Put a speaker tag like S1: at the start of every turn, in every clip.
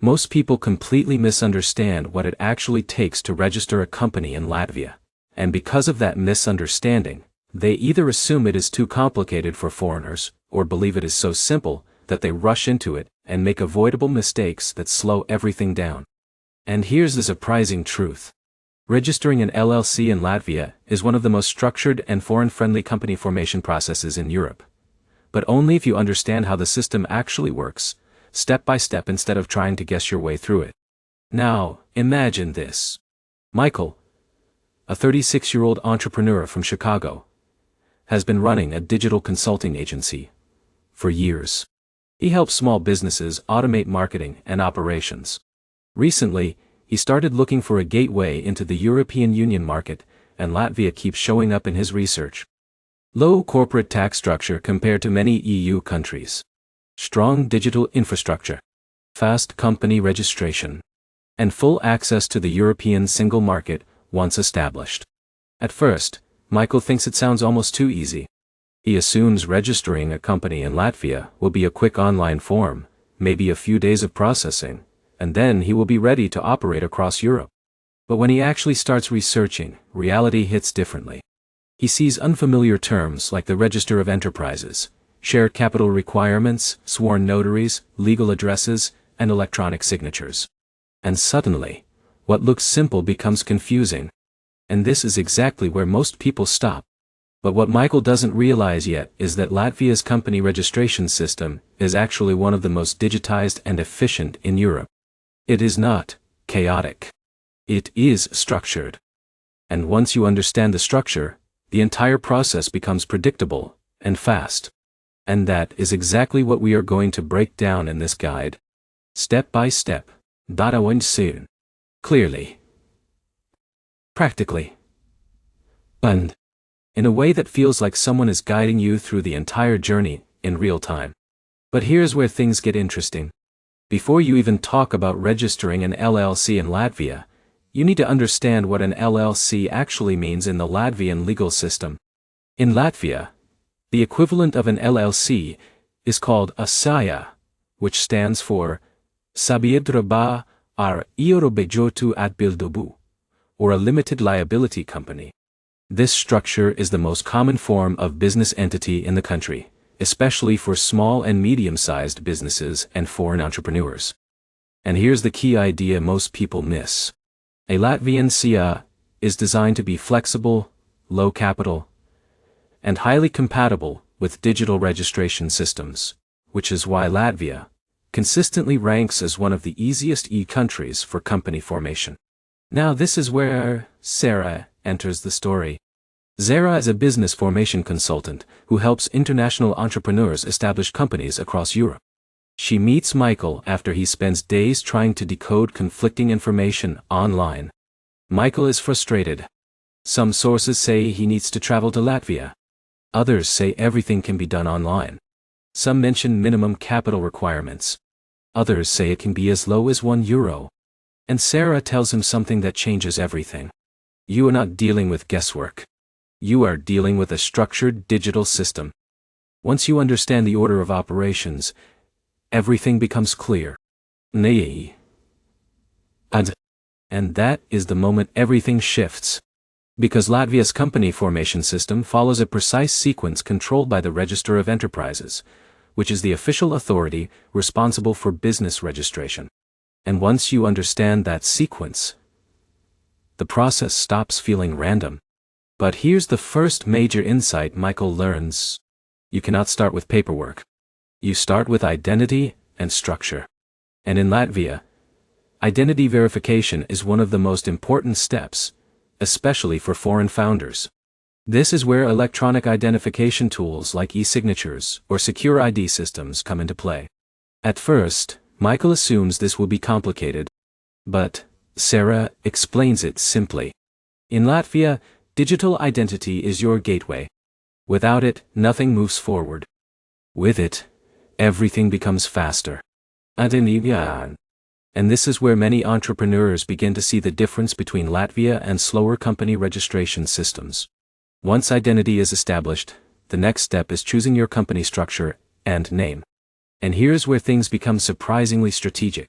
S1: Most people completely misunderstand what it actually takes to register a company in Latvia. And because of that misunderstanding, they either assume it is too complicated for foreigners, or believe it is so simple that they rush into it and make avoidable mistakes that slow everything down. And here's the surprising truth. Registering an LLC in Latvia is one of the most structured and foreign-friendly company formation processes in Europe. But only if you understand how the system actually works, step by step instead of trying to guess your way through it. Now, imagine this. Michael, a 36-year-old entrepreneur from Chicago, has been running a digital consulting agency for years. He helps small businesses automate marketing and operations. Recently, he started looking for a gateway into the European Union market, and Latvia keeps showing up in his research. Low corporate tax structure compared to many EU countries. Strong digital infrastructure. Fast company registration. And full access to the European single market once established. At first, Michael thinks it sounds almost too easy. He assumes registering a company in Latvia will be a quick online form, maybe a few days of processing, and then he will be ready to operate across Europe. But when he actually starts researching, reality hits differently. He sees unfamiliar terms like the Register of Enterprises, shared capital requirements, sworn notaries, legal addresses, and electronic signatures. And suddenly, what looks simple becomes confusing. And this is exactly where most people stop. But what Michael doesn't realize yet is that Latvia's company registration system is actually one of the most digitized and efficient in Europe. It is not chaotic. It is structured. And once you understand the structure, the entire process becomes predictable and fast. And that is exactly what we are going to break down in this guide. Step by step. Soon. Clearly. Practically. And in a way that feels like someone is guiding you through the entire journey in real time. But here's where things get interesting. Before you even talk about registering an LLC in Latvia, you need to understand what an LLC actually means in the Latvian legal system. In Latvia, the equivalent of an LLC is called a SAJA, which stands for Sabiedrība ar ierobežotu atbildību, or a limited liability company. This structure is the most common form of business entity in the country, especially for small and medium-sized businesses and foreign entrepreneurs. And here's the key idea most people miss. A Latvian SIA is designed to be flexible, low capital, and highly compatible with digital registration systems, which is why Latvia consistently ranks as one of the easiest countries for company formation. Now this is where Sarah enters the story. Zara is a business formation consultant who helps international entrepreneurs establish companies across Europe. She meets Michael after he spends days trying to decode conflicting information online. Michael is frustrated. Some sources say he needs to travel to Latvia. Others say everything can be done online. Some mention minimum capital requirements. Others say it can be as low as €1. And Sarah tells him something that changes everything. You are not dealing with guesswork. You are dealing with a structured digital system. Once you understand the order of operations, everything becomes clear. And that is the moment everything shifts. Because Latvia's company formation system follows a precise sequence controlled by the Register of Enterprises, which is the official authority responsible for business registration. And once you understand that sequence, the process stops feeling random. But here's the first major insight Michael learns. You cannot start with paperwork. You start with identity and structure. And in Latvia, identity verification is one of the most important steps, especially for foreign founders. This is where electronic identification tools like e-signatures or secure ID systems come into play. At first, Michael assumes this will be complicated. But Sarah explains it simply. In Latvia, digital identity is your gateway. Without it, nothing moves forward. With it, everything becomes faster. And this is where many entrepreneurs begin to see the difference between Latvia and slower company registration systems. Once identity is established, the next step is choosing your company structure and name. And here's where things become surprisingly strategic.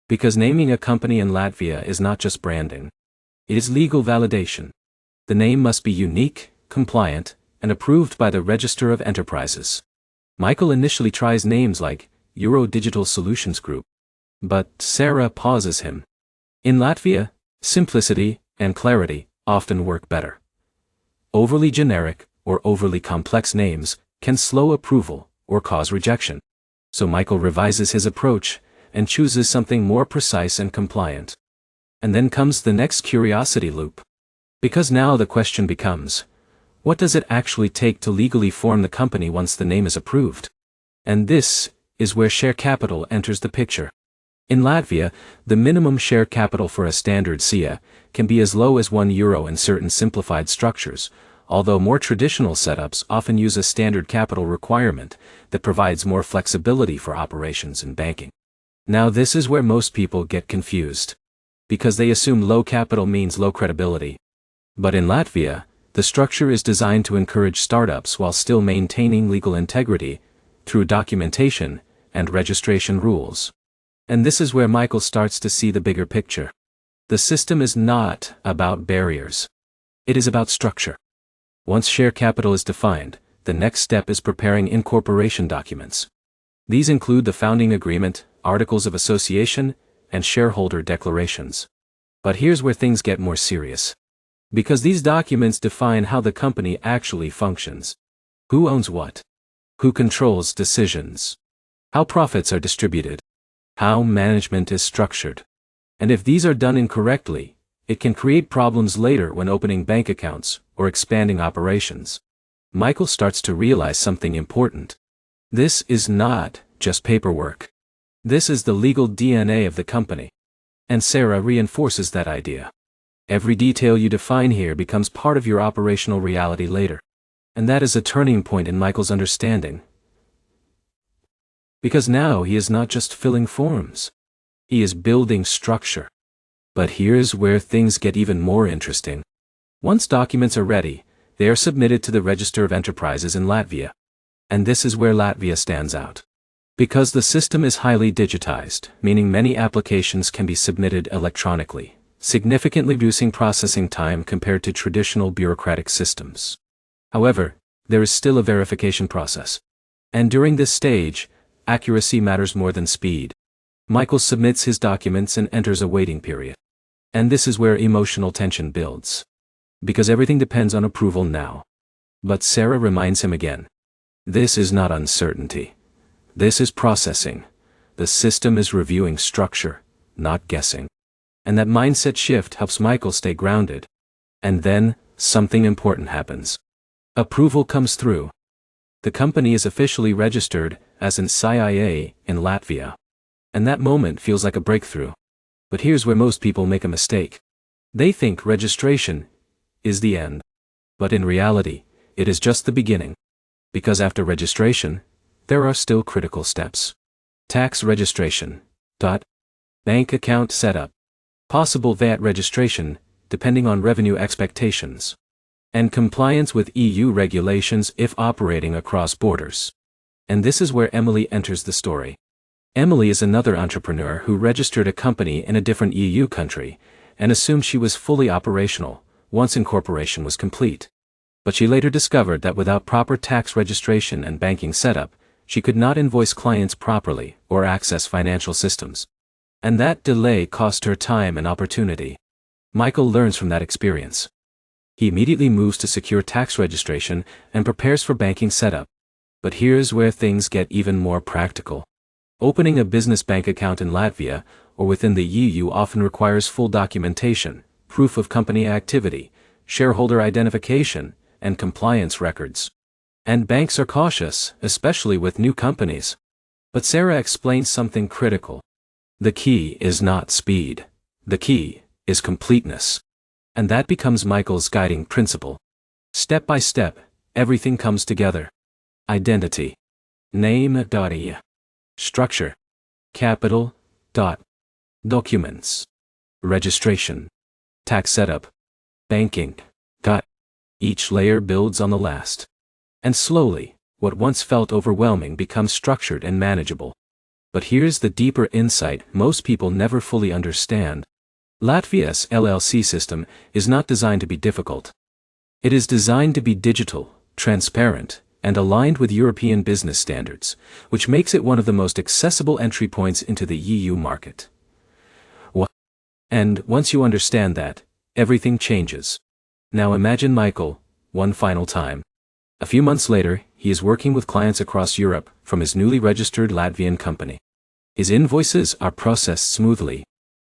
S1: Because naming a company in Latvia is not just branding. It is legal validation. The name must be unique, compliant, and approved by the Register of Enterprises. Michael initially tries names like Euro Digital Solutions Group. But Sarah pauses him. In Latvia, simplicity and clarity often work better. Overly generic or overly complex names can slow approval or cause rejection. So Michael revises his approach and chooses something more precise and compliant. And then comes the next curiosity loop. Because now the question becomes, what does it actually take to legally form the company once the name is approved? And this is where share capital enters the picture. In Latvia, the minimum share capital for a standard SIA can be as low as €1 in certain simplified structures, although more traditional setups often use a standard capital requirement that provides more flexibility for operations and banking. Now this is where most people get confused. Because they assume low capital means low credibility. But in Latvia, the structure is designed to encourage startups while still maintaining legal integrity through documentation and registration rules. And this is where Michael starts to see the bigger picture. The system is not about barriers. It is about structure. Once share capital is defined, the next step is preparing incorporation documents. These include the founding agreement, articles of association, and shareholder declarations. But here's where things get more serious. Because these documents define how the company actually functions. Who owns what? Who controls decisions? How profits are distributed? How management is structured? And if these are done incorrectly, it can create problems later when opening bank accounts or expanding operations. Michael starts to realize something important. This is not just paperwork. This is the legal DNA of the company. And Sarah reinforces that idea. Every detail you define here becomes part of your operational reality later. And that is a turning point in Michael's understanding. Because now he is not just filling forms. He is building structure. But here's where things get even more interesting. Once documents are ready, they are submitted to the Register of Enterprises in Latvia. And this is where Latvia stands out. Because the system is highly digitized, meaning many applications can be submitted electronically, significantly reducing processing time compared to traditional bureaucratic systems. However, there is still a verification process. And during this stage, accuracy matters more than speed. Michael submits his documents and enters a waiting period. And this is where emotional tension builds. Because everything depends on approval now. But Sarah reminds him again. This is not uncertainty. This is processing. The system is reviewing structure, not guessing. And that mindset shift helps Michael stay grounded. And then, something important happens. Approval comes through. The company is officially registered as an SIA in Latvia. And that moment feels like a breakthrough. But here's where most people make a mistake. They think registration is the end. But in reality, it is just the beginning. Because after registration, there are still critical steps. Tax registration. Bank account setup. Possible VAT registration, depending on revenue expectations. And compliance with EU regulations if operating across borders. And this is where Emily enters the story. Emily is another entrepreneur who registered a company in a different EU country and assumed she was fully operational once incorporation was complete. But she later discovered that without proper tax registration and banking setup, she could not invoice clients properly or access financial systems. And that delay cost her time and opportunity. Michael learns from that experience. He immediately moves to secure tax registration and prepares for banking setup. But here's where things get even more practical. Opening a business bank account in Latvia or within the EU often requires full documentation, proof of company activity, shareholder identification, and compliance records. And banks are cautious, especially with new companies. But Sarah explains something critical. The key is not speed. The key is completeness. And that becomes Michael's guiding principle. Step by step, everything comes together. Identity. Name. Structure. Capital. Documents. Registration. Tax setup. Banking. Each layer builds on the last. And slowly, what once felt overwhelming becomes structured and manageable. But here's the deeper insight most people never fully understand. Latvia's LLC system is not designed to be difficult. It is designed to be digital, transparent, and aligned with European business standards, which makes it one of the most accessible entry points into the EU market. And once you understand that, everything changes. Now imagine Michael, one final time. A few months later, he is working with clients across Europe from his newly registered Latvian company. His invoices are processed smoothly.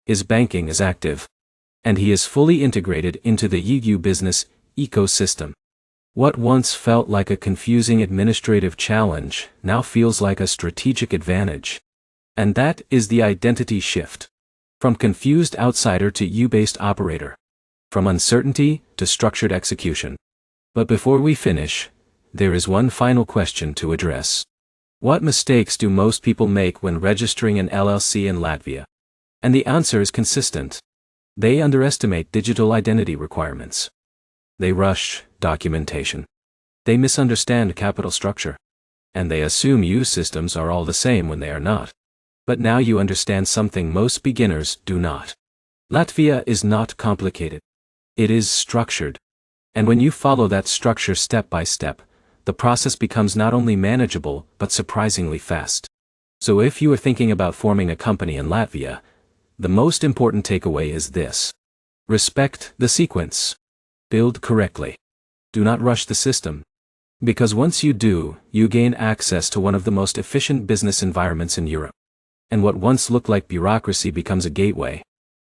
S1: His banking is active. And he is fully integrated into the EU business ecosystem. What once felt like a confusing administrative challenge now feels like a strategic advantage. And that is the identity shift. From confused outsider to EU-based operator. From uncertainty to structured execution. But before we finish, there is one final question to address. What mistakes do most people make when registering an LLC in Latvia? And the answer is consistent. They underestimate digital identity requirements. They rush documentation. They misunderstand capital structure. And they assume EU systems are all the same when they are not. But now you understand something most beginners do not. Latvia is not complicated. It is structured. And when you follow that structure step by step, the process becomes not only manageable but surprisingly fast. So if you are thinking about forming a company in Latvia, the most important takeaway is this. Respect the sequence. Build correctly. Do not rush the system. Because once you do, you gain access to one of the most efficient business environments in Europe. And what once looked like bureaucracy becomes a gateway.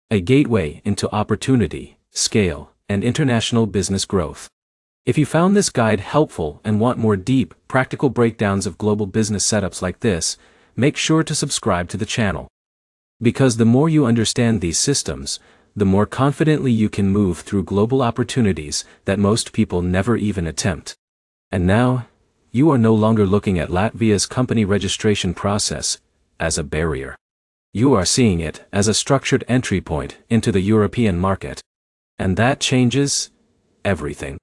S1: A gateway into opportunity, scale, and international business growth. If you found this guide helpful and want more deep, practical breakdowns of global business setups like this, make sure to subscribe to the channel. Because the more you understand these systems, the more confidently you can move through global opportunities that most people never even attempt. And now, you are no longer looking at Latvia's company registration process as a barrier. You are seeing it as a structured entry point into the European market. And that changes everything.